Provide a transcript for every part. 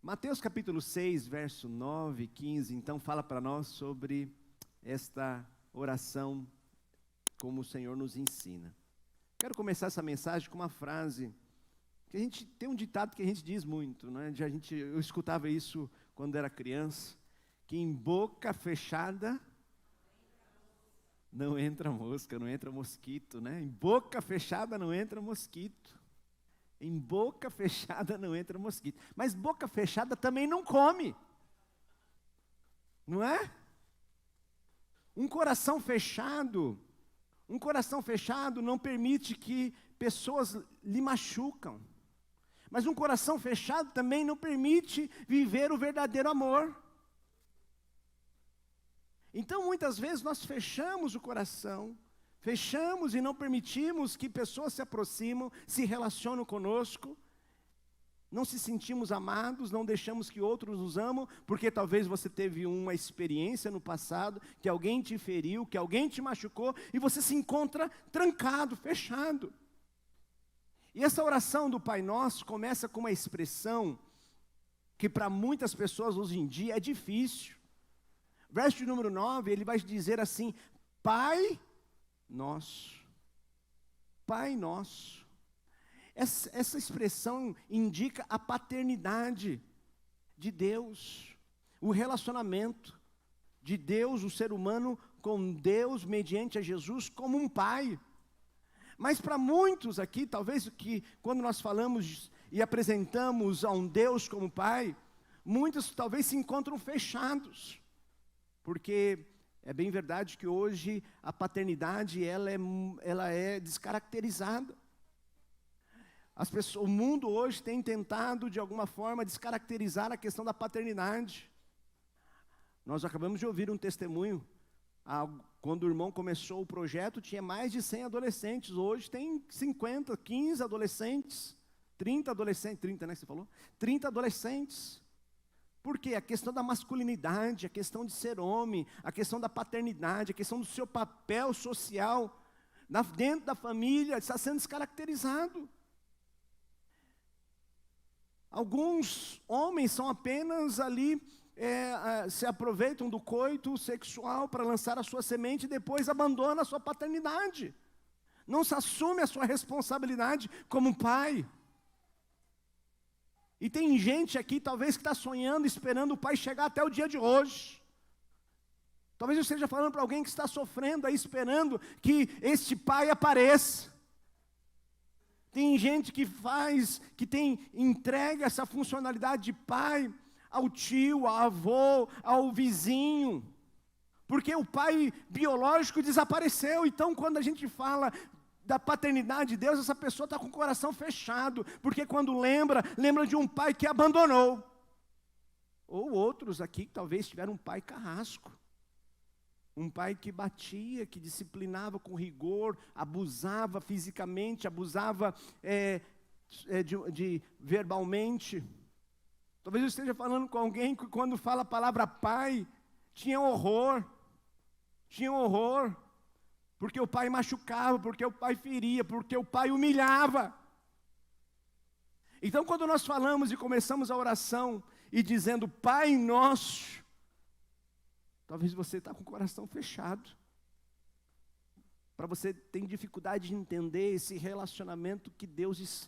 Mateus capítulo 6, verso 9 e 15, então fala para nós sobre esta oração, como o Senhor nos ensina. Quero começar essa mensagem com uma frase, que a gente tem um ditado que a gente diz muito, né? Eu escutava isso quando era criança, que em boca fechada não entra mosca, não entra mosquito, né? Em boca fechada não entra mosquito. Em boca fechada não entra mosquito. Mas boca fechada também não come. Não é? Um coração fechado não permite que pessoas lhe machucam. Mas um coração fechado também não permite viver o verdadeiro amor. Então muitas vezes nós fechamos o coração, fechamos e não permitimos que pessoas se aproximam, se relacionam conosco, não se sentimos amados, não deixamos que outros nos amam, porque talvez você teve uma experiência no passado, que alguém te feriu, que alguém te machucou, e você se encontra trancado, fechado. E essa oração do Pai Nosso começa com uma expressão que para muitas pessoas hoje em dia é difícil. Verso de número 9, ele vai dizer assim: Pai Nosso. Pai Nosso. Essa expressão indica a paternidade de Deus, o relacionamento de Deus, o ser humano com Deus, mediante a Jesus, como um pai. Mas para muitos aqui, talvez que quando nós falamos e apresentamos a um Deus como pai, muitos talvez se encontram fechados, porque é bem verdade que hoje a paternidade ela é descaracterizada. O mundo hoje tem tentado de alguma forma descaracterizar a questão da paternidade. Nós acabamos de ouvir um testemunho, quando o irmão começou o projeto tinha mais de 100 adolescentes, hoje tem 50, 15 adolescentes, 30 adolescentes, 30 né que você falou? 30 adolescentes. Por quê? A questão da masculinidade, a questão de ser homem, a questão da paternidade, a questão do seu papel social, dentro da família, está sendo descaracterizado. Alguns homens são apenas ali, se aproveitam do coito sexual para lançar a sua semente e depois abandonam a sua paternidade. Não se assume a sua responsabilidade como pai. E tem gente aqui, talvez, que está sonhando, esperando o pai chegar até o dia de hoje. Talvez eu esteja falando para alguém que está sofrendo aí, esperando que este pai apareça. Tem gente que entrega essa funcionalidade de pai ao tio, ao avô, ao vizinho, porque o pai biológico desapareceu. Então quando a gente fala da paternidade de Deus, essa pessoa está com o coração fechado, porque quando lembra de um pai que abandonou. Ou outros aqui que talvez tiveram um pai carrasco, um pai que batia, que disciplinava com rigor, abusava fisicamente, abusava verbalmente. Talvez eu esteja falando com alguém que quando fala a palavra pai, tinha horror, porque o pai machucava, porque o pai feria, porque o pai humilhava. Então quando nós falamos e começamos a oração e dizendo Pai Nosso, talvez você está com o coração fechado. Para você tem dificuldade de entender esse relacionamento que Deus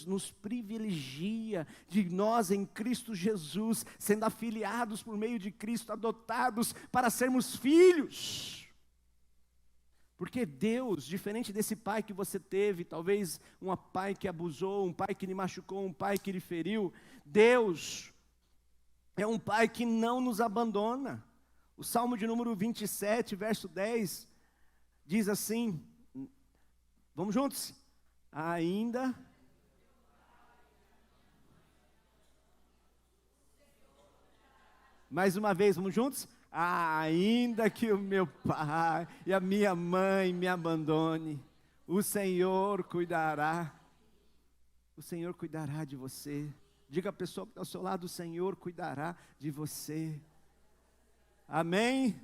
nos privilegia, de nós em Cristo Jesus, sendo afiliados por meio de Cristo, adotados para sermos filhos. Porque Deus, diferente desse pai que você teve, talvez um pai que abusou, um pai que lhe machucou, um pai que lhe feriu, Deus é um pai que não nos abandona. O Salmo de número 27, verso 10, diz assim, vamos juntos? Ainda... Mais uma vez, vamos juntos? Ainda que o meu pai e a minha mãe me abandone, o Senhor cuidará. O Senhor cuidará de você. Diga à pessoa que está ao seu lado, o Senhor cuidará de você. Amém?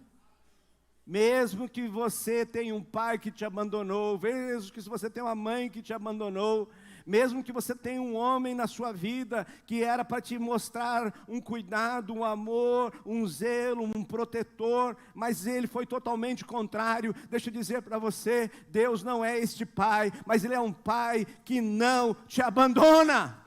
Mesmo que você tenha um pai que te abandonou, mesmo que você tenha uma mãe que te abandonou, mesmo que você tenha um homem na sua vida que era para te mostrar um cuidado, um amor, um zelo, um protetor, mas ele foi totalmente contrário. Deixa eu dizer para você, Deus não é este pai, mas Ele é um pai que não te abandona.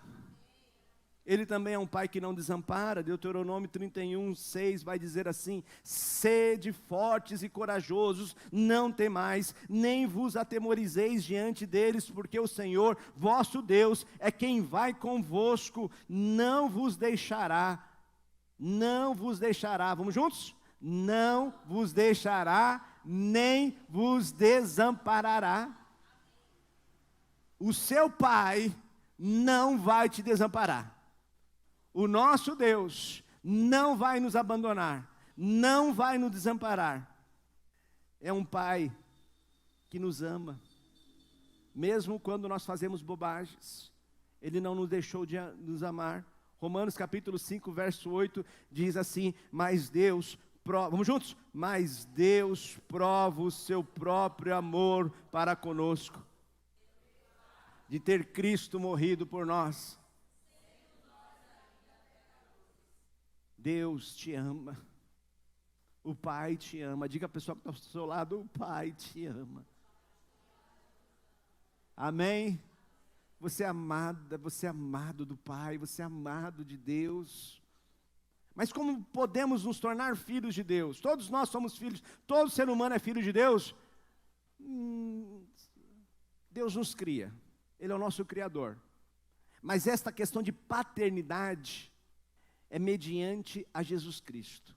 Ele também é um pai que não desampara. Deuteronômio 31:6 vai dizer assim: sede fortes e corajosos, não temais, nem vos atemorizeis diante deles, porque o Senhor, vosso Deus, é quem vai convosco, não vos deixará, vamos juntos? Não vos deixará, nem vos desamparará. O seu pai não vai te desamparar. O nosso Deus não vai nos abandonar, não vai nos desamparar. É um pai que nos ama, mesmo quando nós fazemos bobagens. Ele não nos deixou de nos amar. Romanos capítulo 5, verso 8, diz assim: mas Deus prova, vamos juntos? Mas Deus prova o seu próprio amor para conosco, de ter Cristo morrido por nós. Deus te ama, o Pai te ama. Diga a pessoa que está ao seu lado: o Pai te ama. Amém? Você é amada, você é amado do Pai, você é amado de Deus. Mas como podemos nos tornar filhos de Deus? Todos nós somos filhos, todo ser humano é filho de Deus. Deus nos cria, Ele é o nosso Criador. Mas esta questão de paternidade é mediante a Jesus Cristo.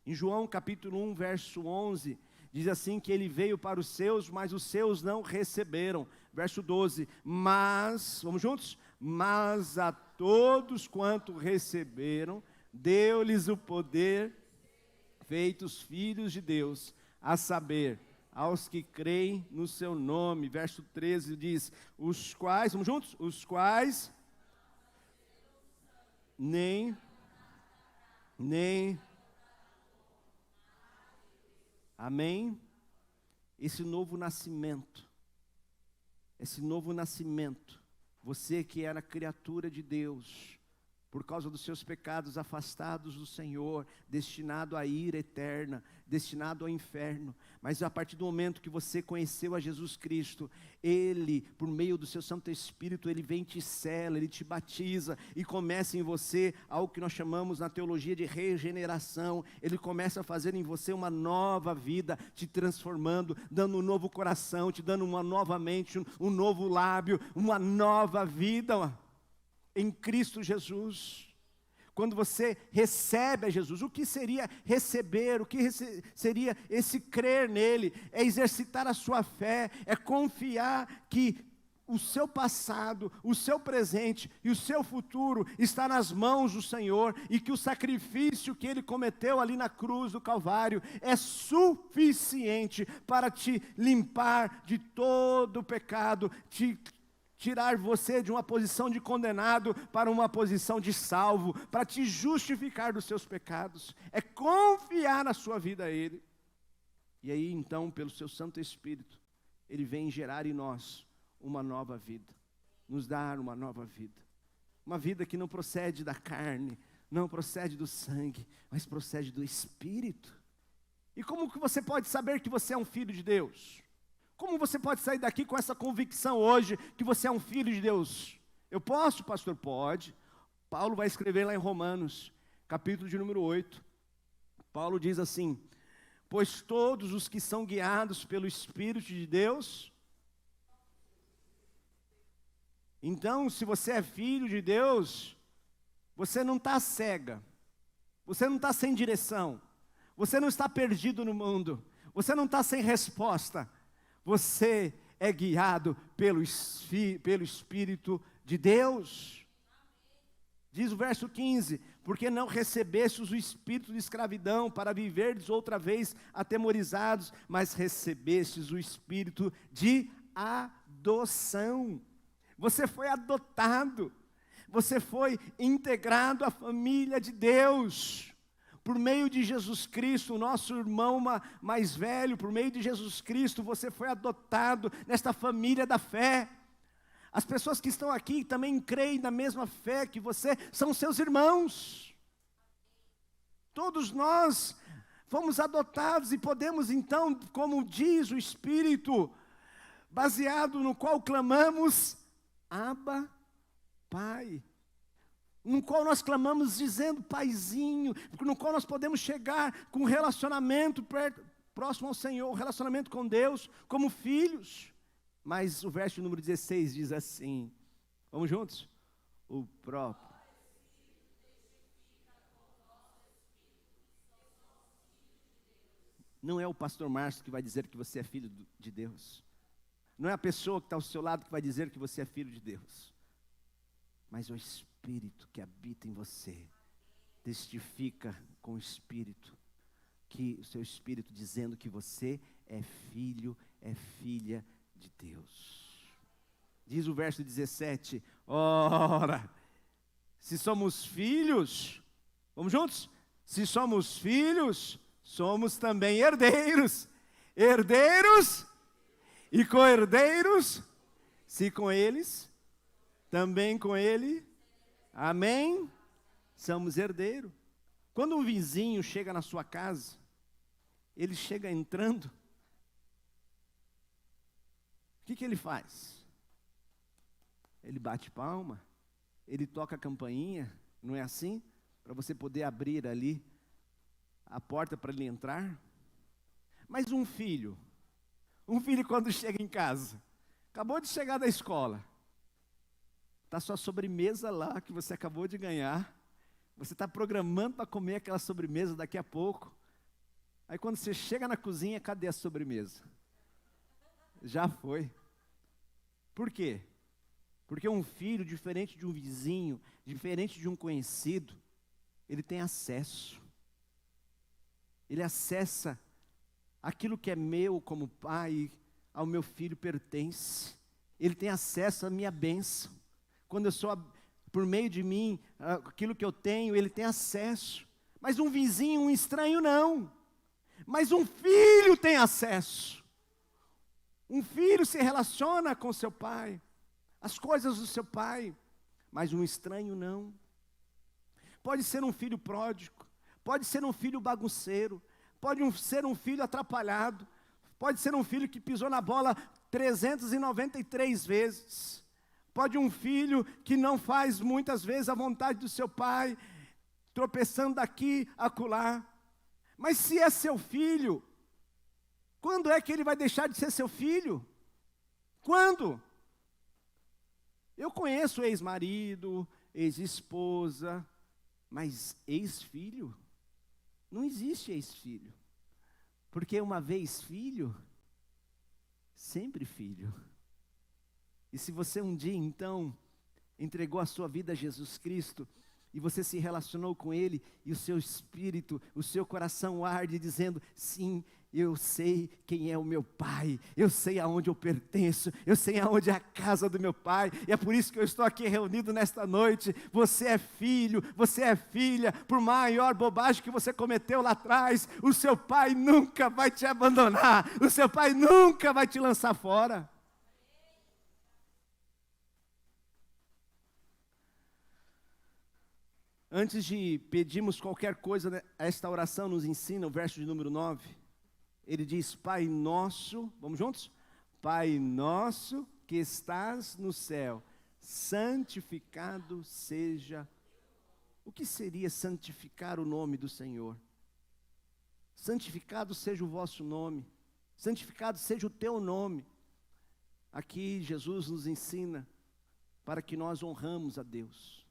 Em João capítulo 1, verso 11, diz assim que Ele veio para os seus, mas os seus não receberam. Verso 12, mas, vamos juntos? Mas a todos quanto receberam, deu-lhes o poder, feitos filhos de Deus, a saber, aos que creem no seu nome. Verso 13 diz, os quais, vamos juntos? Os quais nem, amém? Esse novo nascimento, você que era criatura de Deus, por causa dos seus pecados afastados do Senhor, destinado à ira eterna, destinado ao inferno, mas a partir do momento que você conheceu a Jesus Cristo, Ele, por meio do seu Santo Espírito, Ele vem e te sela, Ele te batiza, e começa em você algo que nós chamamos na teologia de regeneração. Ele começa a fazer em você uma nova vida, te transformando, dando um novo coração, te dando uma nova mente, um novo lábio, uma nova vida em Cristo Jesus. Quando você recebe a Jesus, o que seria receber, o que seria esse crer nele? É exercitar a sua fé, é confiar que o seu passado, o seu presente e o seu futuro está nas mãos do Senhor, e que o sacrifício que Ele cometeu ali na cruz do Calvário é suficiente para te limpar de todo o pecado, tirar você de uma posição de condenado para uma posição de salvo, para te justificar dos seus pecados. É confiar na sua vida a Ele. E aí então, pelo seu Santo Espírito, Ele vem gerar em nós uma nova vida, nos dar uma nova vida. Uma vida que não procede da carne, não procede do sangue, mas procede do Espírito. E como que você pode saber que você é um filho de Deus? Como você pode sair daqui com essa convicção hoje que você é um filho de Deus? Eu posso, pastor? Pode. Paulo vai escrever lá em Romanos, capítulo de número 8. Paulo diz assim: pois todos os que são guiados pelo Espírito de Deus. Então, se você é filho de Deus, você não está cega, você não está sem direção, você não está perdido no mundo, você não está sem resposta. Você é guiado pelo Espírito de Deus. Diz o verso 15, porque não recebestes o espírito de escravidão para viverdes outra vez atemorizados, mas recebestes o espírito de adoção. Você foi adotado, você foi integrado à família de Deus. Por meio de Jesus Cristo, o nosso irmão mais velho, por meio de Jesus Cristo, você foi adotado nesta família da fé. As pessoas que estão aqui também creem na mesma fé que você, são seus irmãos. Todos nós fomos adotados e podemos então, como diz o Espírito, baseado no qual clamamos, Abba, Pai. No qual nós clamamos dizendo Paizinho, no qual nós podemos chegar com um relacionamento próximo ao Senhor, um relacionamento com Deus, como filhos. Mas o verso número 16 diz assim, vamos juntos? O próprio. Não é o pastor Márcio que vai dizer que você é filho de Deus. Não é a pessoa que está ao seu lado que vai dizer que você é filho de Deus. Mas o Espírito que habita em você testifica com o Espírito, que o seu Espírito dizendo que você é filho, é filha de Deus. Diz o verso 17, ora, se somos filhos, vamos juntos? Se somos filhos, somos também herdeiros, herdeiros e co-herdeiros, se com eles, também com ele, amém? Somos herdeiros. Quando um vizinho chega na sua casa, ele chega entrando, o que ele faz? Ele bate palma, ele toca a campainha, não é assim? Para você poder abrir ali a porta para ele entrar. Mas um filho quando chega em casa, acabou de chegar da escola, está sua sobremesa lá que você acabou de ganhar, você está programando para comer aquela sobremesa daqui a pouco, aí quando você chega na cozinha, cadê a sobremesa? Já foi. Por quê? Porque um filho, diferente de um vizinho, diferente de um conhecido, ele tem acesso. Ele acessa aquilo que é meu como pai, ao meu filho pertence. Ele tem acesso à minha bênção. Quando eu sou, por meio de mim, aquilo que eu tenho, ele tem acesso. Mas um vizinho, um estranho, não. Mas um filho tem acesso. Um filho se relaciona com seu pai, as coisas do seu pai, mas um estranho não. Pode ser um filho pródigo, pode ser um filho bagunceiro, pode ser um filho atrapalhado, pode ser um filho que pisou na bola 393 vezes, pode um filho que não faz muitas vezes a vontade do seu pai, tropeçando daqui, acolá. Mas se é seu filho, quando é que ele vai deixar de ser seu filho? Quando? Eu conheço ex-marido, ex-esposa, mas ex-filho? Não existe ex-filho. Porque uma vez filho, sempre filho. E se você um dia então entregou a sua vida a Jesus Cristo, e você se relacionou com Ele, e o seu espírito, o seu coração arde dizendo, sim, eu sei quem é o meu pai, eu sei aonde eu pertenço, eu sei aonde é a casa do meu pai, e é por isso que eu estou aqui reunido nesta noite. Você é filho, você é filha, por maior bobagem que você cometeu lá atrás, o seu pai nunca vai te abandonar, o seu pai nunca vai te lançar fora. Antes de pedirmos qualquer coisa, esta oração nos ensina, o verso de número 9, ele diz, Pai nosso, vamos juntos? Pai nosso que estás no céu, santificado seja. O que seria santificar o nome do Senhor? Santificado seja o vosso nome, santificado seja o teu nome. Aqui Jesus nos ensina para que nós honramos a Deus.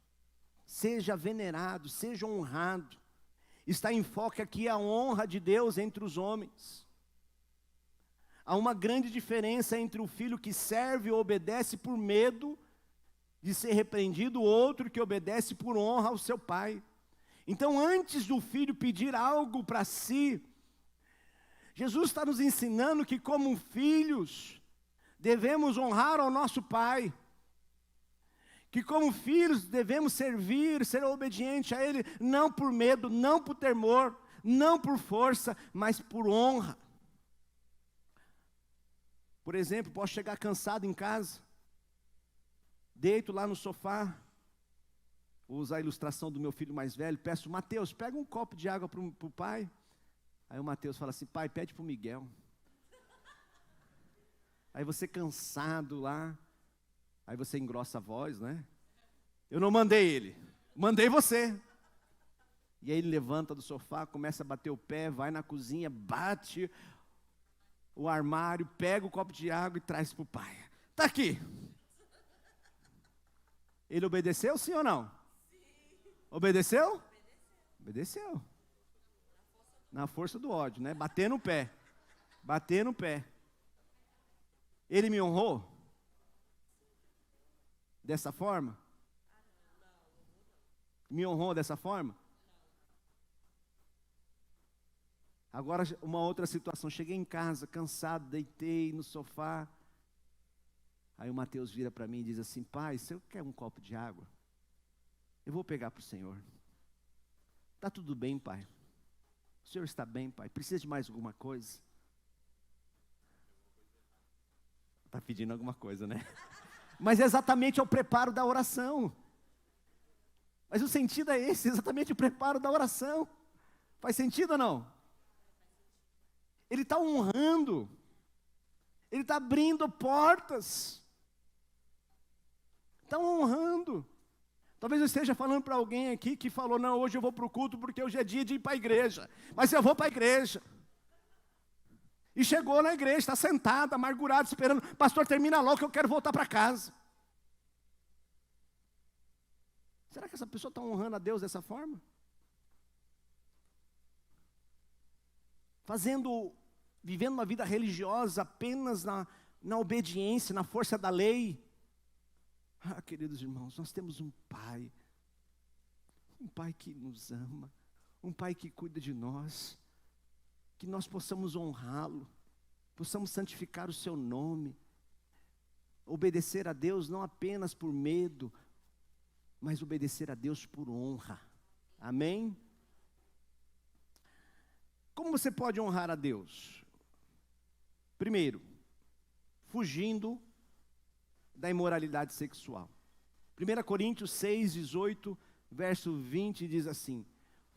Seja venerado, seja honrado. Está em foco aqui a honra de Deus entre os homens. Há uma grande diferença entre o filho que serve ou obedece por medo de ser repreendido, o outro que obedece por honra ao seu pai. Então, antes do filho pedir algo para si, Jesus está nos ensinando que como filhos, devemos honrar ao nosso pai. Que como filhos devemos servir, ser obediente a Ele, não por medo, não por temor, não por força, mas por honra. Por exemplo, posso chegar cansado em casa, deito lá no sofá, vou usar a ilustração do meu filho mais velho, peço, Mateus, pega um copo de água para o pai. Aí o Mateus fala assim, pai, pede para o Miguel. Aí você cansado lá, aí você engrossa a voz, né? Eu não mandei ele, mandei você. E aí ele levanta do sofá, começa a bater o pé, vai na cozinha, bate o armário, pega o copo de água e traz para o pai. Está aqui. Ele obedeceu, sim ou não? Sim. Obedeceu? Obedeceu. Na força do ódio, né? Bater no pé. Bater no pé. Ele me honrou? Dessa forma? Me honrou dessa forma? Agora uma outra situação, cheguei em casa cansado, deitei no sofá. Aí o Mateus vira para mim e diz assim, pai, você quer um copo de água? Eu vou pegar para o Senhor. Está tudo bem, pai? O Senhor está bem, pai? Precisa de mais alguma coisa? Está pedindo alguma coisa, né? Mas exatamente é o preparo da oração. Mas o sentido é esse, exatamente o preparo da oração. Faz sentido ou não? Ele está honrando. Ele está abrindo portas. Está honrando. Talvez eu esteja falando para alguém aqui que falou, não, hoje eu vou para o culto porque hoje é dia de ir para a igreja. Mas eu vou para a igreja. E chegou na igreja, está sentado, amargurado, esperando. Pastor, termina logo que eu quero voltar para casa. Será que essa pessoa está honrando a Deus dessa forma? Vivendo uma vida religiosa apenas na obediência, na força da lei. Ah, queridos irmãos, nós temos um Pai que nos ama, um Pai que cuida de nós, que nós possamos honrá-lo, possamos santificar o seu nome, obedecer a Deus não apenas por medo, mas obedecer a Deus por honra. Amém? Como você pode honrar a Deus? Primeiro, fugindo da imoralidade sexual. 1 Coríntios 6, 18, verso 20 diz assim,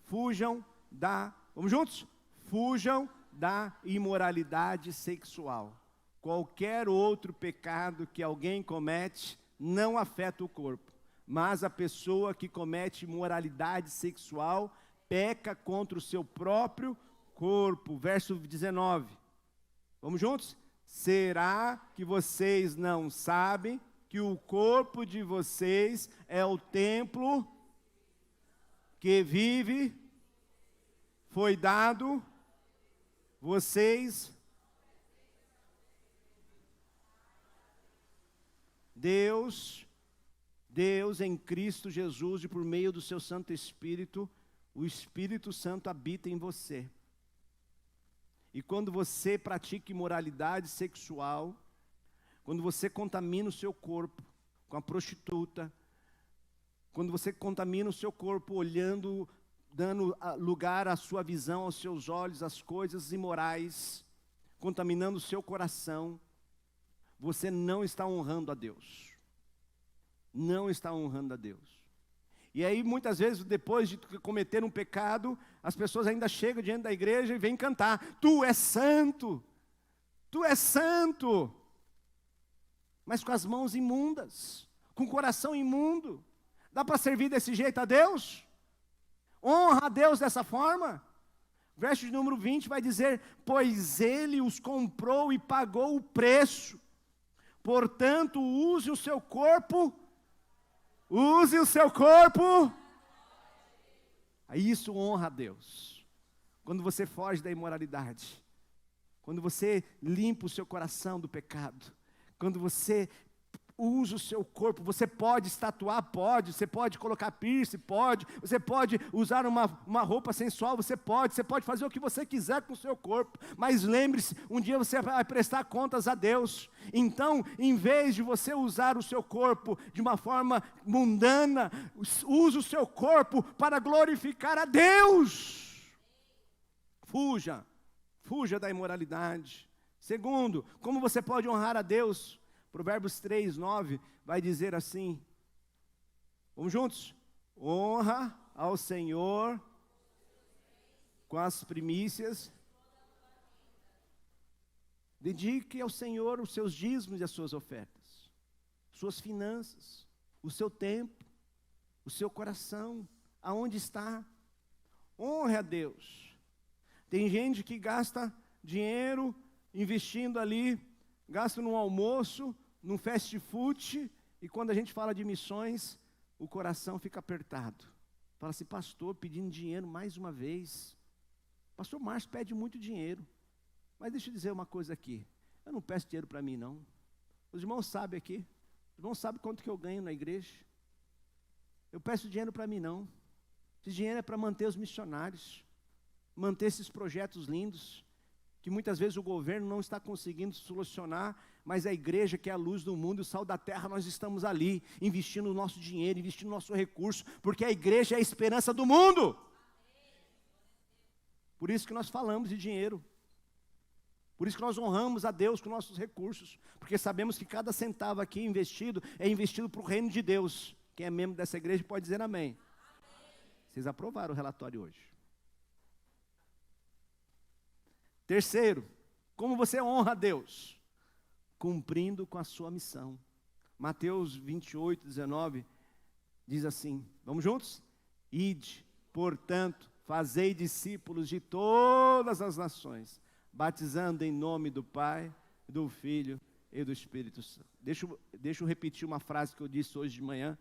vamos juntos? Fujam da imoralidade sexual. Qualquer outro pecado que alguém comete não afeta o corpo, mas a pessoa que comete imoralidade sexual peca contra o seu próprio corpo. Verso 19. Vamos juntos? Será que vocês não sabem que o corpo de vocês é o templo que vive, foi dado, vocês, Deus em Cristo Jesus e por meio do seu Santo Espírito, o Espírito Santo habita em você. E quando você pratica imoralidade sexual, quando você contamina o seu corpo com a prostituta, quando você contamina o seu corpo olhando, dando lugar à sua visão, aos seus olhos, às coisas imorais, contaminando o seu coração, você não está honrando a Deus. Não está honrando a Deus. E aí muitas vezes depois de cometer um pecado, as pessoas ainda chegam diante da igreja e vêm cantar, tu és santo, tu és santo, mas com as mãos imundas, com o coração imundo. Dá para servir desse jeito a Deus? Honra a Deus dessa forma? Verso de número 20 vai dizer, pois Ele os comprou e pagou o preço, portanto use o seu corpo. Aí isso honra a Deus. Quando você foge da imoralidade, quando você limpa o seu coração do pecado, quando você usa o seu corpo, você pode estatuar, pode, você pode colocar piercing, pode, você pode usar uma roupa sensual, você pode fazer o que você quiser com o seu corpo, mas lembre-se, um dia você vai prestar contas a Deus. Então, em vez de você usar o seu corpo de uma forma mundana, use o seu corpo para glorificar a Deus. Fuja da imoralidade. Segundo, como você pode honrar a Deus? Provérbios 3:9 vai dizer assim, vamos juntos? Honra ao Senhor com as primícias. Dedique ao Senhor os seus dízimos e as suas ofertas, suas finanças, o seu tempo, o seu coração, aonde está. Honre a Deus. Tem gente que gasta dinheiro investindo ali, gasta num almoço, num fast food, e quando a gente fala de missões, o coração fica apertado. Fala assim, pastor, pedindo dinheiro mais uma vez. Pastor Márcio pede muito dinheiro. Mas deixa eu dizer uma coisa aqui. Eu não peço dinheiro para mim, não. Os irmãos sabem aqui. Os irmãos sabem quanto que eu ganho na igreja. Eu peço dinheiro para mim, não. Esse dinheiro é para manter os missionários, manter esses projetos lindos, que muitas vezes o governo não está conseguindo solucionar, mas a igreja, que é a luz do mundo e o sal da terra, nós estamos ali, investindo o nosso dinheiro, investindo o nosso recurso, porque a igreja é a esperança do mundo. Por isso que nós falamos de dinheiro. Por isso que nós honramos a Deus com nossos recursos, porque sabemos que cada centavo aqui investido é investido para o reino de Deus. Quem é membro dessa igreja pode dizer amém. Vocês aprovaram o relatório hoje. Terceiro, como você honra a Deus? Cumprindo com a sua missão. Mateus 28:19 diz assim, vamos juntos? Ide, portanto, fazei discípulos de todas as nações, batizando em nome do Pai, do Filho e do Espírito Santo. Deixa eu repetir uma frase que eu disse hoje de manhã.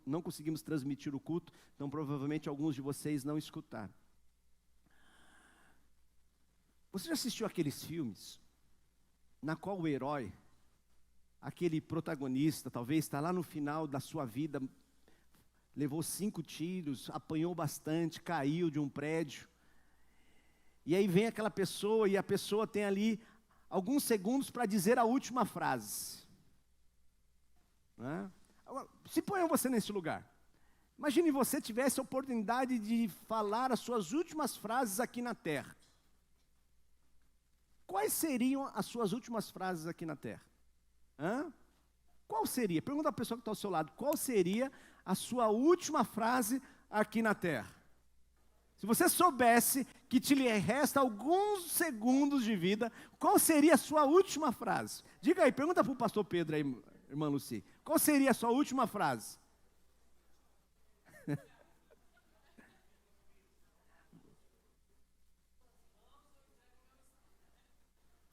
Não conseguimos transmitir o culto, então provavelmente alguns de vocês não escutaram. Você já assistiu aqueles filmes, na qual o herói, aquele protagonista, talvez está lá no final da sua vida, levou 5 tiros, apanhou bastante, caiu de um prédio, e aí vem aquela pessoa, e a pessoa tem ali alguns segundos para dizer a última frase. Agora, se ponha você nesse lugar. Imagine você tivesse a oportunidade de falar as suas últimas frases aqui na terra. Quais seriam as suas últimas frases aqui na terra? Qual seria? Pergunta a pessoa que está ao seu lado. Qual seria a sua última frase aqui na terra? Se você soubesse que te resta alguns segundos de vida, qual seria a sua última frase? Diga aí, pergunta para o pastor Pedro aí, irmã Luci. Qual seria a sua última frase?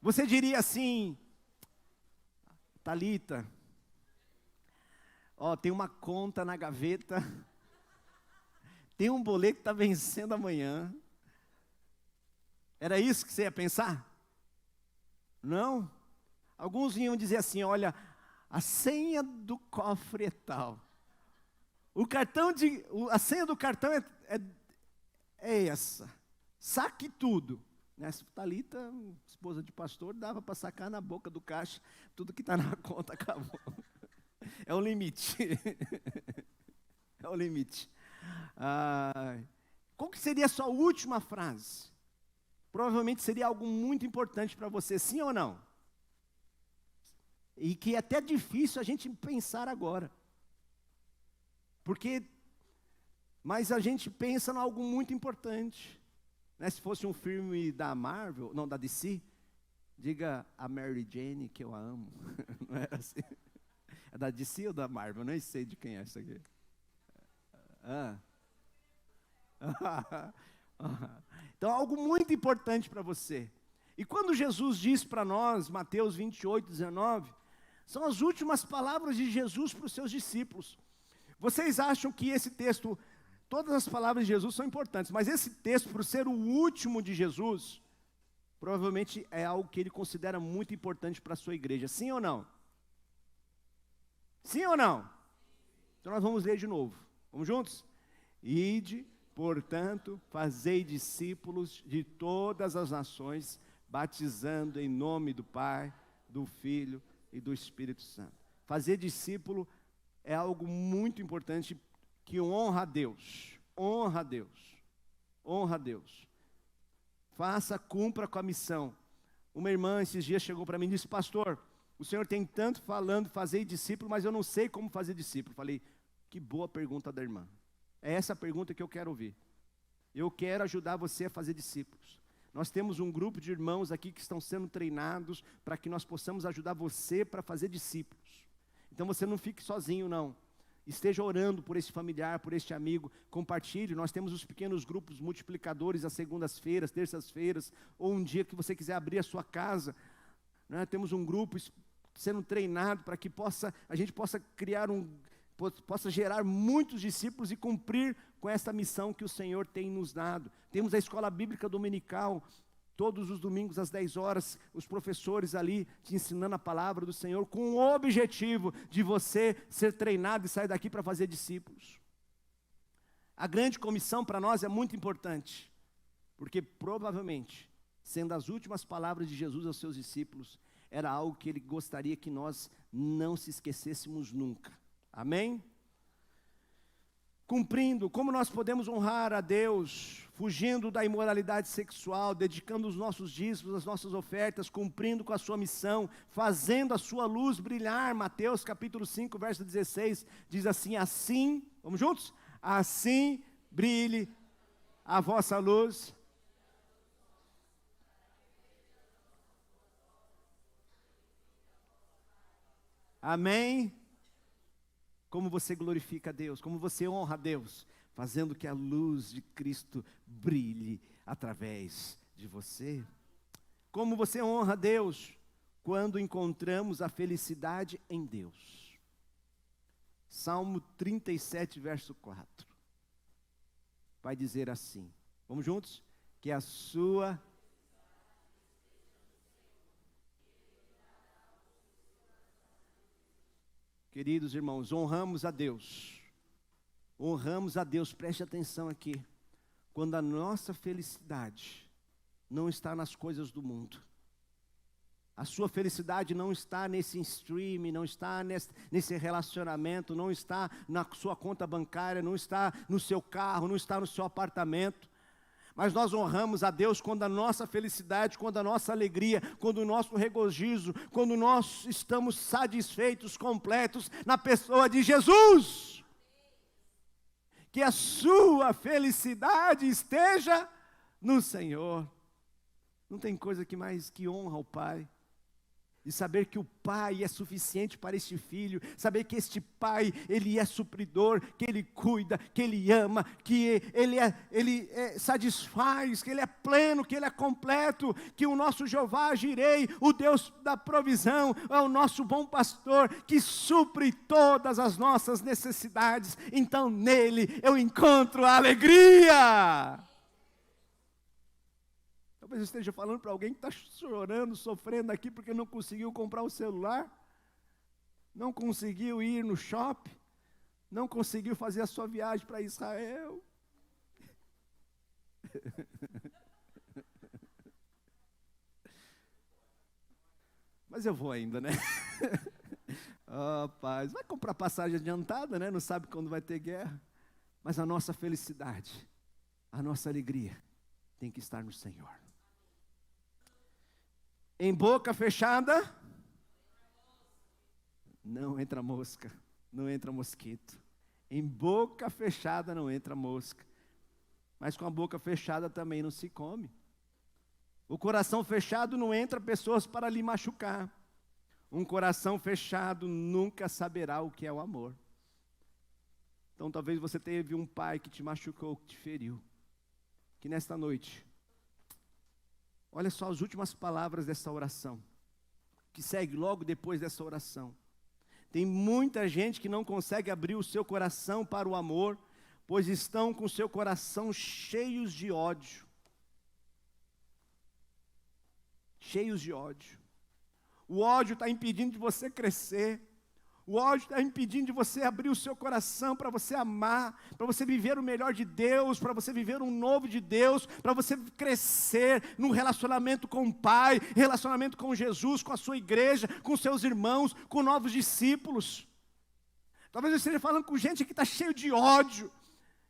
Você diria assim, Thalita, tem uma conta na gaveta, tem um boleto que está vencendo amanhã. Era isso que você ia pensar? Não? Alguns iam dizer assim, olha, a senha do cofre é tal. A senha do cartão é essa. Saque tudo. Nessa Thalita, esposa de pastor, dava para sacar na boca do caixa tudo que está na conta, acabou. É o limite. É o limite. Qual que seria a sua última frase? Provavelmente seria algo muito importante para você, sim ou não? E que é até difícil a gente pensar agora. Mas a gente pensa em algo muito importante. Se fosse um filme da Marvel, não, da DC, diga a Mary Jane que eu a amo. Não era assim? É da DC ou da Marvel? Eu nem sei de quem é essa aqui. Então, algo muito importante para você. E quando Jesus diz para nós, Mateus 28:19, são as últimas palavras de Jesus para os seus discípulos. Vocês acham que esse texto, todas as palavras de Jesus são importantes, mas esse texto, por ser o último de Jesus, provavelmente é algo que ele considera muito importante para a sua igreja. Sim ou não? Sim ou não? Então nós vamos ler de novo. Vamos juntos? Ide, portanto, fazei discípulos de todas as nações, batizando em nome do Pai, do Filho e do Espírito Santo. Fazer discípulo é algo muito importante que honra a Deus. Honra a Deus. Honra a Deus. Cumpra com a missão. Uma irmã esses dias chegou para mim e disse, pastor, O Senhor tem tanto falando, fazer discípulo, mas eu não sei como fazer discípulo. Falei, que boa pergunta da irmã. É essa pergunta que eu quero ouvir. Eu quero ajudar você a fazer discípulos. Nós temos um grupo de irmãos aqui que estão sendo treinados para que nós possamos ajudar você para fazer discípulos. Então você não fique sozinho, não. Esteja orando por esse familiar, por este amigo. Compartilhe. Nós temos os pequenos grupos multiplicadores às segundas-feiras, terças-feiras, ou um dia que você quiser abrir a sua casa. Né? Temos um grupo sendo treinado para que a gente possa possa gerar muitos discípulos e cumprir com essa missão que o Senhor tem nos dado. Temos a escola bíblica dominical, todos os domingos às 10 horas, os professores ali te ensinando a palavra do Senhor, com o objetivo de você ser treinado e sair daqui para fazer discípulos. A grande comissão para nós é muito importante, porque provavelmente, sendo as últimas palavras de Jesus aos seus discípulos, era algo que ele gostaria que nós não se esquecêssemos nunca. Amém? Cumprindo, como nós podemos honrar a Deus, fugindo da imoralidade sexual, dedicando os nossos dízimos, as nossas ofertas, cumprindo com a sua missão, fazendo a sua luz brilhar. Mateus capítulo 5, verso 16, diz assim, vamos juntos? Assim brilhe a vossa luz. Amém? Como você glorifica a Deus, como você honra a Deus, fazendo que a luz de Cristo brilhe através de você. Como você honra a Deus, quando encontramos a felicidade em Deus. Salmo 37, verso 4. Vai dizer assim, vamos juntos? Que a sua... Queridos irmãos, honramos a Deus, preste atenção aqui, quando a nossa felicidade não está nas coisas do mundo, a sua felicidade não está nesse stream, não está nesse relacionamento, não está na sua conta bancária, não está no seu carro, não está no seu apartamento. Mas nós honramos a Deus quando a nossa felicidade, quando a nossa alegria, quando o nosso regozijo, quando nós estamos satisfeitos, completos na pessoa de Jesus. Que a sua felicidade esteja no Senhor. Não tem coisa que mais que honra o Pai. E saber que o Pai é suficiente para este filho, saber que este Pai, Ele é supridor, que Ele cuida, que Ele ama, que Ele satisfaz, que Ele é pleno, que Ele é completo, que o nosso Jeová Jirei, o Deus da provisão, é o nosso bom pastor, que supre todas as nossas necessidades. Então nele eu encontro a alegria. Talvez eu esteja falando para alguém que está chorando, sofrendo aqui porque não conseguiu comprar o celular, não conseguiu ir no shopping, não conseguiu fazer a sua viagem para Israel. Mas eu vou ainda, né? Oh, paz, vai comprar passagem adiantada, né? Não sabe quando vai ter guerra. Mas a nossa felicidade, a nossa alegria tem que estar no Senhor. Em boca fechada, não entra mosca, não entra mosquito. Em boca fechada não entra mosca. Mas com a boca fechada também não se come. O coração fechado não entra pessoas para lhe machucar. Um coração fechado nunca saberá o que é o amor. Então talvez você teve um pai que te machucou, que te feriu. Que nesta noite, olha só as últimas palavras dessa oração, que segue logo depois dessa oração. Tem muita gente que não consegue abrir o seu coração para o amor, pois estão com o seu coração cheios de ódio. Cheios de ódio. O ódio está impedindo de você crescer. O ódio está impedindo de você abrir o seu coração para você amar, para você viver o melhor de Deus, para você viver um novo de Deus, para você crescer num relacionamento com o Pai, relacionamento com Jesus, com a sua igreja, com seus irmãos, com novos discípulos. Talvez eu esteja falando com gente que está cheio de ódio,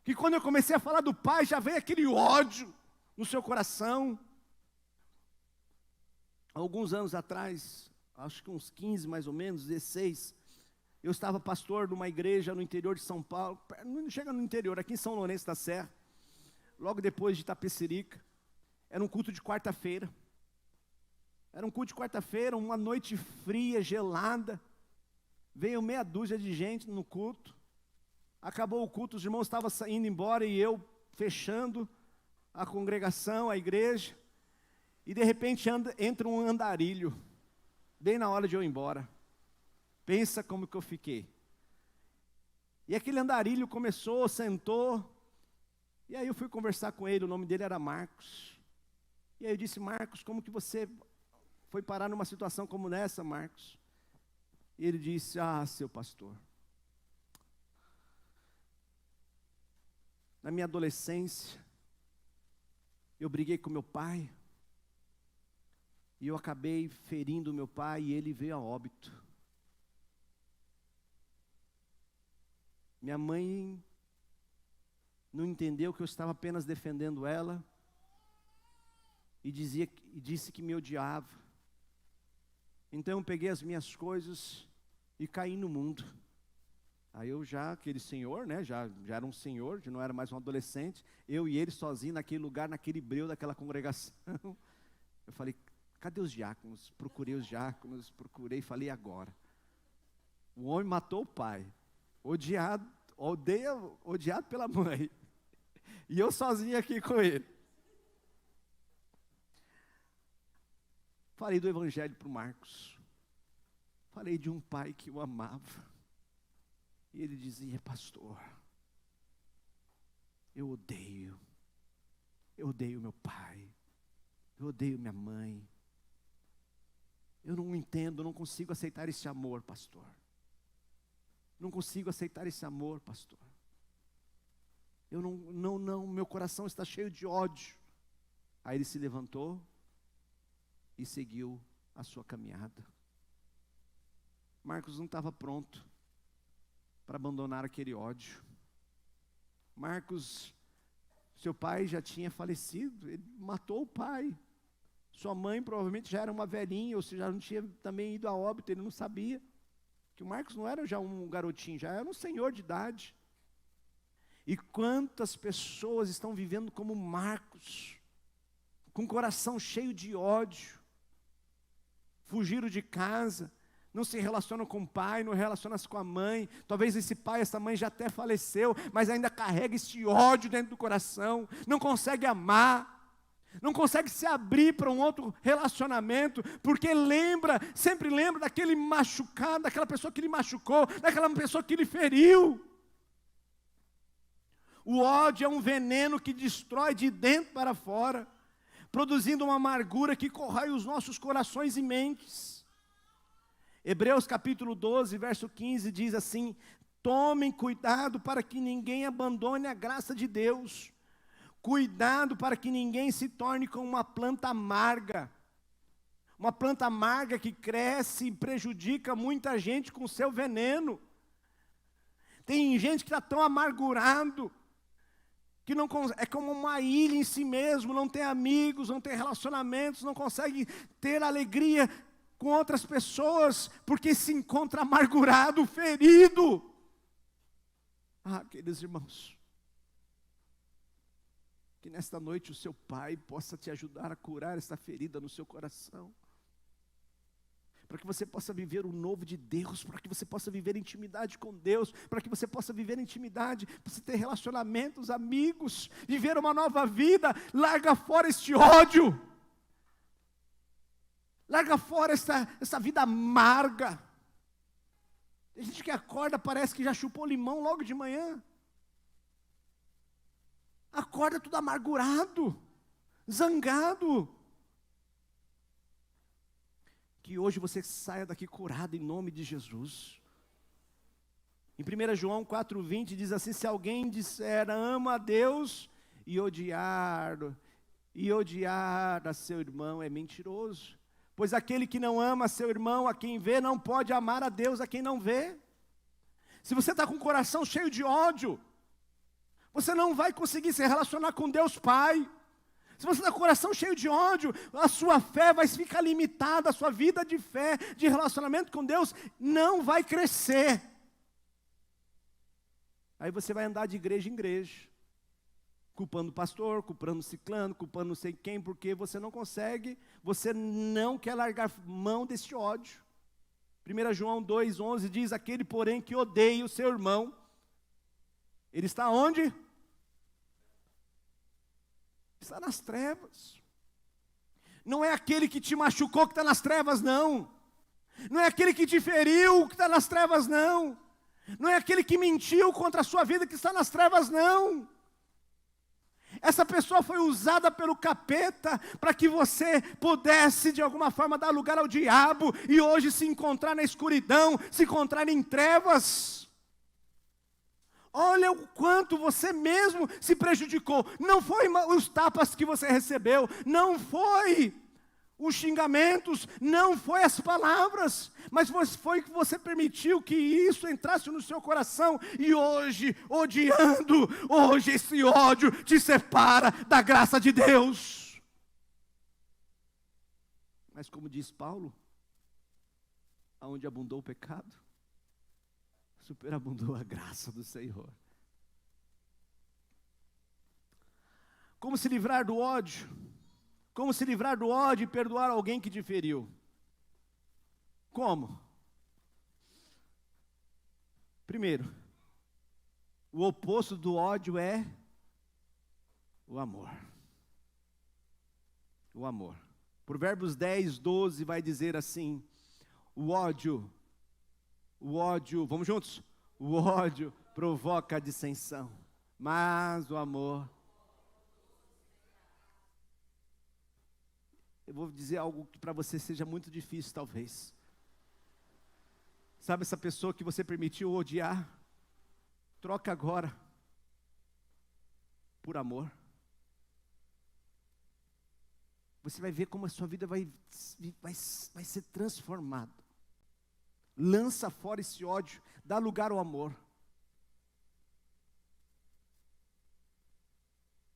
que quando eu comecei a falar do Pai, já veio aquele ódio no seu coração. Alguns anos atrás, acho que uns 15 mais ou menos, 16, eu estava pastor de uma igreja no interior de São Paulo, não chega no interior, aqui em São Lourenço da Serra, logo depois de Itapecerica. Era um culto de quarta-feira. Era um culto de quarta-feira, uma noite fria, gelada. Veio meia dúzia de gente no culto. Acabou o culto, os irmãos estavam indo embora e eu fechando a congregação, a igreja. E de repente entra um andarilho, bem na hora de eu ir embora. Pensa como que eu fiquei. E aquele andarilho começou, sentou. E aí eu fui conversar com ele, o nome dele era Marcos. E aí eu disse: Marcos, como que você foi parar numa situação como essa, Marcos? E ele disse: ah, seu pastor, na minha adolescência, eu briguei com meu pai, e eu acabei ferindo meu pai, e ele veio a óbito. Minha mãe não entendeu que eu estava apenas defendendo ela, e disse que me odiava. Então eu peguei as minhas coisas e caí no mundo. Aí eu aquele senhor, né, já era um senhor, já não era mais um adolescente, eu e ele sozinho naquele lugar, naquele breu daquela congregação. Eu falei: cadê os diáconos? Procurei os diáconos, procurei e falei: agora. O homem matou o pai, odiado pela mãe, e eu sozinho aqui com ele. Falei do evangelho para o Marcos. Falei de um pai que o amava. E ele dizia: pastor, eu odeio meu pai, eu odeio minha mãe. Eu não entendo, não consigo aceitar esse amor, pastor. Não consigo aceitar esse amor, pastor. Eu não, meu coração está cheio de ódio. Aí ele se levantou e seguiu a sua caminhada. Marcos não estava pronto para abandonar aquele ódio. Marcos, seu pai já tinha falecido, ele matou o pai. Sua mãe provavelmente já era uma velhinha, ou seja, já não tinha também ido a óbito, ele não sabia. Que o Marcos não era já um garotinho, já era um senhor de idade. E quantas pessoas estão vivendo como Marcos, com o coração cheio de ódio, fugiram de casa, não se relacionam com o pai, não relacionam-se com a mãe. Talvez esse pai, essa mãe já até faleceu, mas ainda carrega esse ódio dentro do coração, não consegue amar, não consegue se abrir para um outro relacionamento, porque sempre lembra daquele machucado, daquela pessoa que lhe machucou, daquela pessoa que lhe feriu. O ódio é um veneno que destrói de dentro para fora, produzindo uma amargura que corrói os nossos corações e mentes. Hebreus capítulo 12, verso 15 diz assim: tomem cuidado para que ninguém abandone a graça de Deus. Cuidado para que ninguém se torne como uma planta amarga. Uma planta amarga que cresce e prejudica muita gente com seu veneno. Tem gente que está tão amargurado, que não é como uma ilha em si mesmo, não tem amigos, não tem relacionamentos, não consegue ter alegria com outras pessoas, porque se encontra amargurado, ferido. Ah, queridos irmãos, que nesta noite o seu pai possa te ajudar a curar essa ferida no seu coração, para que você possa viver o novo de Deus, para que você possa viver intimidade com Deus, para que você possa viver intimidade, para você ter relacionamentos, amigos, viver uma nova vida. Larga fora este ódio, larga fora essa vida amarga. Tem gente que acorda, parece que já chupou limão logo de manhã. Acorda tudo amargurado, zangado. Que hoje você saia daqui curado em nome de Jesus. Em 1 João 4,20 diz assim: se alguém disser ama a Deus e odiar a seu irmão, é mentiroso. Pois aquele que não ama seu irmão a quem vê, não pode amar a Deus a quem não vê. Se você está com o coração cheio de ódio, você não vai conseguir se relacionar com Deus Pai. Se você está com o coração cheio de ódio, a sua fé vai ficar limitada, a sua vida de fé, de relacionamento com Deus, não vai crescer. Aí você vai andar de igreja em igreja, culpando o pastor, culpando o ciclano, culpando não sei quem, porque você não consegue, você não quer largar mão desse ódio. 1 João 2,11 diz, aquele porém que odeia o seu irmão, ele está onde? Está nas trevas. Não é aquele que te machucou que está nas trevas, não. Não é aquele que te feriu que está nas trevas, não. Não é aquele que mentiu contra a sua vida que está nas trevas, não. Essa pessoa foi usada pelo capeta para que você pudesse de alguma forma dar lugar ao diabo e hoje se encontrar na escuridão, se encontrar em trevas. Olha o quanto você mesmo se prejudicou. Não foi os tapas que você recebeu, não foi os xingamentos, não foi as palavras, mas foi que você permitiu que isso entrasse no seu coração e hoje, odiando, hoje esse ódio te separa da graça de Deus. Mas como diz Paulo, aonde abundou o pecado, superabundou a graça do Senhor. Como se livrar do ódio? Como se livrar do ódio e perdoar alguém que te feriu? Como? Primeiro, o oposto do ódio é o amor. O amor. Provérbios 10:12 vai dizer assim, o ódio, vamos juntos? O ódio provoca dissensão, mas o amor... Eu vou dizer algo que para você seja muito difícil, talvez. Sabe essa pessoa que você permitiu odiar? Troca agora por amor. Você vai ver como a sua vida vai ser transformada. Lança fora esse ódio, dá lugar ao amor.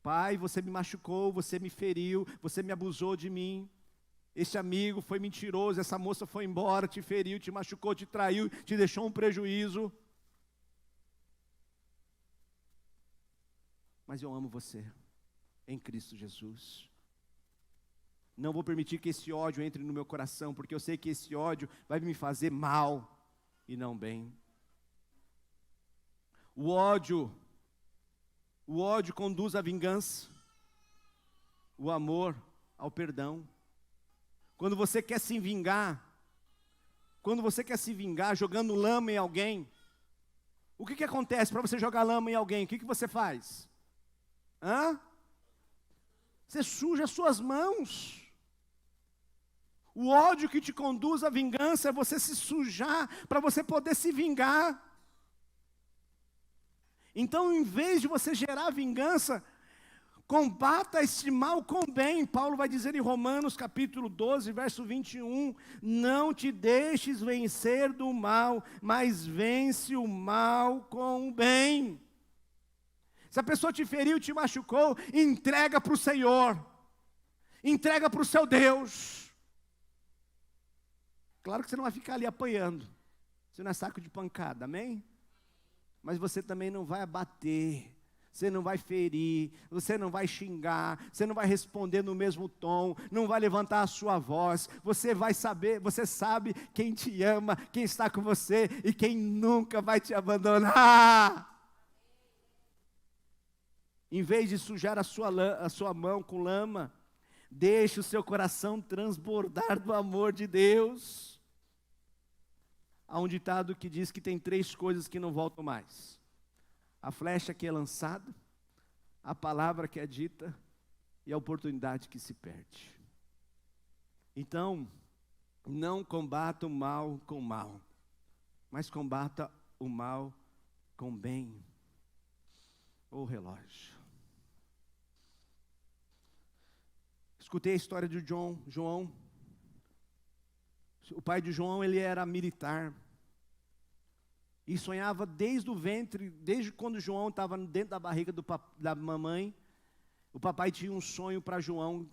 Pai, você me machucou, você me feriu, você me abusou de mim. Esse amigo foi mentiroso, essa moça foi embora, te feriu, te machucou, te traiu, te deixou um prejuízo. Mas eu amo você, em Cristo Jesus. Não vou permitir que esse ódio entre no meu coração, porque eu sei que esse ódio vai me fazer mal e não bem. O ódio conduz à vingança, o amor ao perdão. Quando você quer se vingar jogando lama em alguém, o que acontece para você jogar lama em alguém? O que você faz? Você suja as suas mãos. O ódio que te conduz à vingança é você se sujar para você poder se vingar. Então, em vez de você gerar vingança, combata esse mal com o bem. Paulo vai dizer em Romanos capítulo 12, verso 21, não te deixes vencer do mal, mas vence o mal com o bem. Se a pessoa te feriu, te machucou, entrega para o Senhor, entrega para o seu Deus. Claro que você não vai ficar ali apanhando, você não é saco de pancada, amém? Mas você também não vai abater, você não vai ferir, você não vai xingar, você não vai responder no mesmo tom, não vai levantar a sua voz, você vai saber, você sabe quem te ama, quem está com você e quem nunca vai te abandonar. Em vez de sujar a sua mão com lama, deixe o seu coração transbordar do amor de Deus. Há um ditado que diz que tem 3 coisas que não voltam mais: a flecha que é lançada, a palavra que é dita e a oportunidade que se perde. Então, não combata o mal com o mal, mas combata o mal com o bem. Ô relógio. Escutei a história de João. O pai de João, ele era militar. E sonhava desde o ventre, desde quando João estava dentro da barriga da mamãe. o papai tinha um sonho para João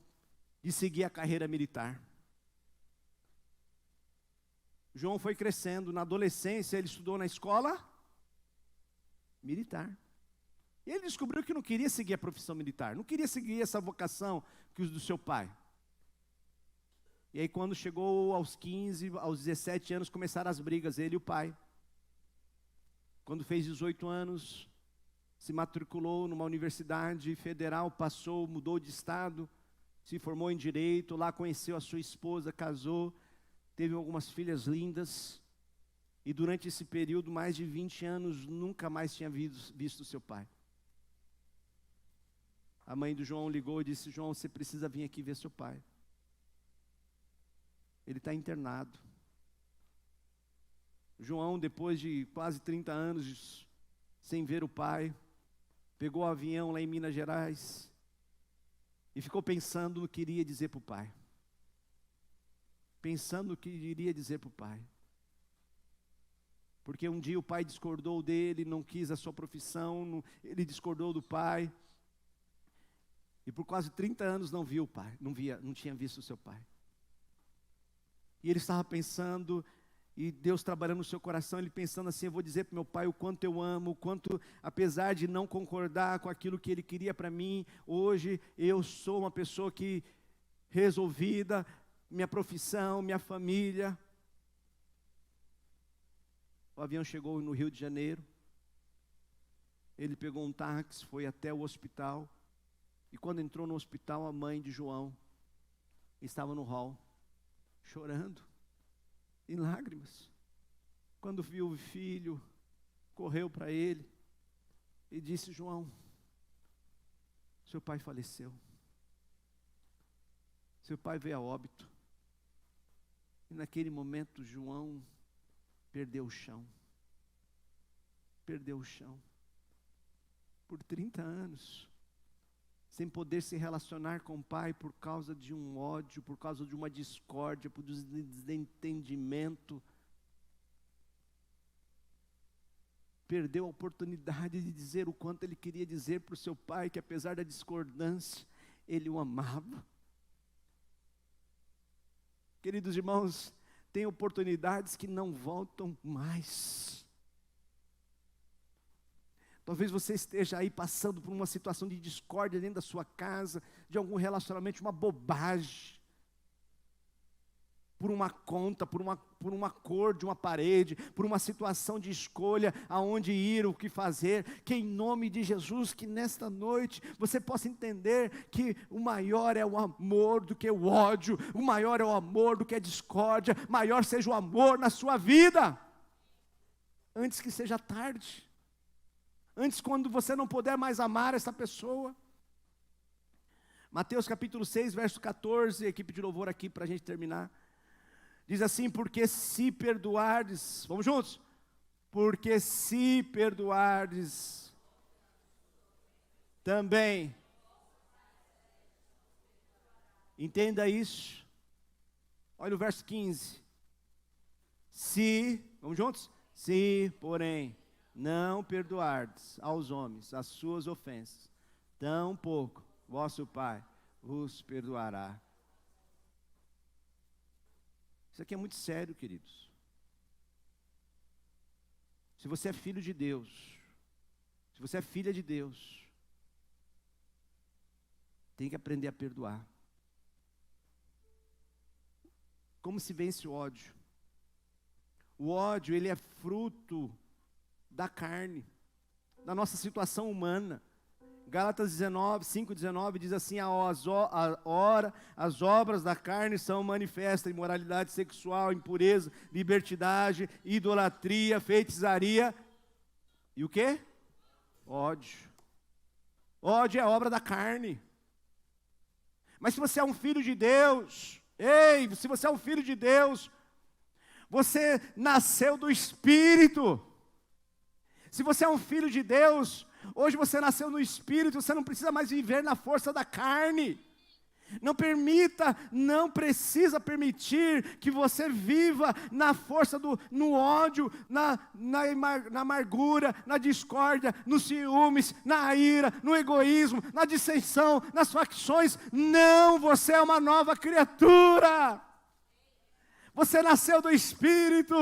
de seguir a carreira militar. João foi crescendo, na adolescência ele estudou na escola militar. E ele descobriu que não queria seguir a profissão militar, não queria seguir essa vocação que os do seu pai. E aí quando chegou aos 15, aos 17 anos, começaram as brigas, ele e o pai. Quando fez 18 anos, se matriculou numa universidade federal, passou, mudou de estado, se formou em direito, lá conheceu a sua esposa, casou, teve algumas filhas lindas, e durante esse período, mais de 20 anos, nunca mais tinha visto seu pai. A mãe do João ligou e disse: João, você precisa vir aqui ver seu pai. Ele está internado. João, depois de quase 30 anos sem ver o pai, pegou o avião lá em Minas Gerais e ficou pensando no que iria dizer para o pai. Pensando no que iria dizer para o pai. Porque um dia o pai discordou dele, não quis a sua profissão, ele discordou do pai. E por quase 30 anos não viu o pai, não tinha visto o seu pai. E ele estava pensando, e Deus trabalhando no seu coração, ele pensando assim: eu vou dizer para meu pai o quanto eu amo, o quanto, apesar de não concordar com aquilo que ele queria para mim, hoje eu sou uma pessoa que resolvida, minha profissão, minha família. O avião chegou no Rio de Janeiro, ele pegou um táxi, foi até o hospital, e quando entrou no hospital, a mãe de João estava no hall, chorando, em lágrimas. Quando viu o filho, correu para ele e disse: João, seu pai faleceu. Seu pai veio a óbito. E naquele momento, João perdeu o chão. Perdeu o chão. Por 30 anos, sem poder se relacionar com o pai por causa de um ódio, por causa de uma discórdia, por desentendimento. Perdeu a oportunidade de dizer o quanto ele queria dizer para o seu pai, que apesar da discordância, ele o amava. Queridos irmãos, tem oportunidades que não voltam mais. Talvez você esteja aí passando por uma situação de discórdia dentro da sua casa, de algum relacionamento, uma bobagem, por uma conta, por uma cor de uma parede, por uma situação de escolha, aonde ir, o que fazer. Que em nome de Jesus, que nesta noite você possa entender que o maior é o amor do que o ódio, o maior é o amor do que a discórdia, maior seja o amor na sua vida, antes que seja tarde. Antes, quando você não puder mais amar essa pessoa. Mateus capítulo 6, verso 14, equipe de louvor aqui para a gente terminar. Diz assim: porque se perdoardes, vamos juntos? Porque se perdoardes, também. Entenda isso. Olha o verso 15. Se, vamos juntos? Se, porém, não perdoardes aos homens as suas ofensas, tampouco vosso Pai vos perdoará. Isso aqui é muito sério, queridos. Se você é filho de Deus, se você é filha de Deus, tem que aprender a perdoar. Como se vence o ódio? O ódio, ele é fruto da carne, da nossa situação humana. Gálatas 5:19 diz assim: as obras da carne são manifestas: imoralidade sexual, impureza, libertinagem, idolatria, feitiçaria, e o quê? Ódio. Ódio é obra da carne. Mas se você é um filho de Deus, se você é um filho de Deus, você nasceu do Espírito. Se você é um filho de Deus, hoje você nasceu no Espírito, você não precisa mais viver na força da carne. Não precisa permitir que você viva na força no ódio, na amargura, na discórdia, nos ciúmes, na ira, no egoísmo, na dissensão, nas facções. Não, você é uma nova criatura. Você nasceu do Espírito.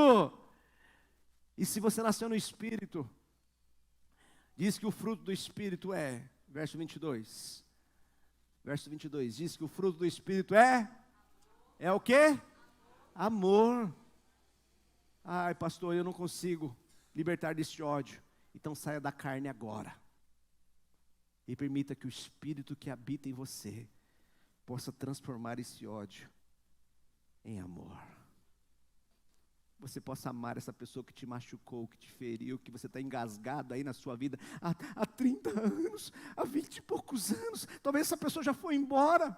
E se você nasceu no Espírito, diz que o fruto do Espírito é, verso 22. Verso 22, diz que o fruto do Espírito é o quê? Amor. Ai, pastor, eu não consigo libertar deste ódio. Então saia da carne agora. E permita que o Espírito que habita em você possa transformar esse ódio em amor. Você possa amar essa pessoa que te machucou, que te feriu, que você está engasgado aí na sua vida há 30 anos, há 20 e poucos anos. Talvez essa pessoa já foi embora.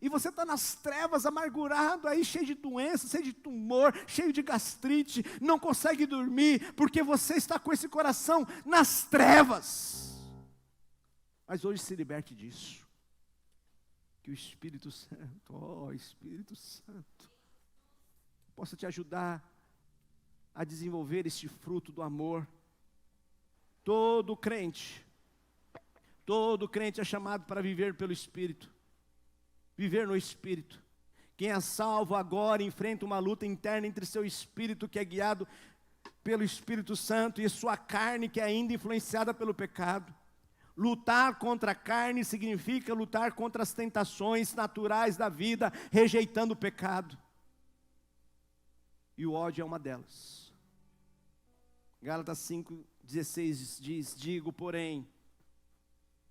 E você está nas trevas, amargurado aí, cheio de doença, cheio de tumor, cheio de gastrite, não consegue dormir, porque você está com esse coração nas trevas. Mas hoje se liberte disso. Que o Espírito Santo, Espírito Santo, possa te ajudar a desenvolver este fruto do amor. Todo crente é chamado para viver pelo Espírito, viver no Espírito. Quem é salvo agora enfrenta uma luta interna entre seu espírito, que é guiado pelo Espírito Santo, e sua carne, que é ainda influenciada pelo pecado. Lutar contra a carne significa lutar contra as tentações naturais da vida, rejeitando o pecado. E o ódio é uma delas. Gálatas 5:16 diz: digo, porém,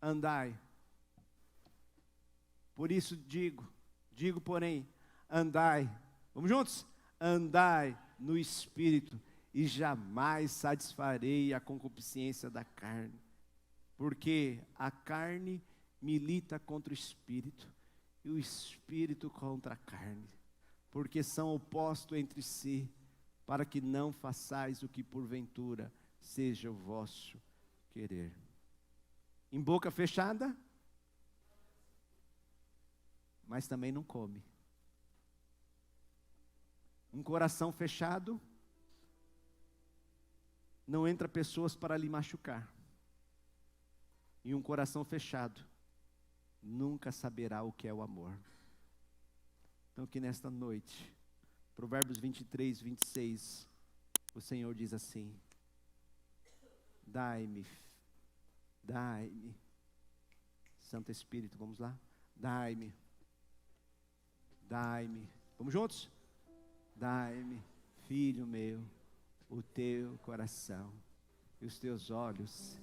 andai. Por isso digo, porém, andai. Vamos juntos? Andai no Espírito, e jamais satisfarei a concupiscência da carne. Porque a carne milita contra o Espírito, e o Espírito contra a carne. Porque são opostos entre si, para que não façais o que porventura seja o vosso querer. Em boca fechada, mas também não come. Um coração fechado, não entra pessoas para lhe machucar. E um coração fechado nunca saberá o que é o amor. Então que nesta noite, Provérbios 23, 26, o Senhor diz assim: dai-me, Santo Espírito, vamos lá? Dai-me, vamos juntos? Dai-me, filho meu, o teu coração e os teus olhos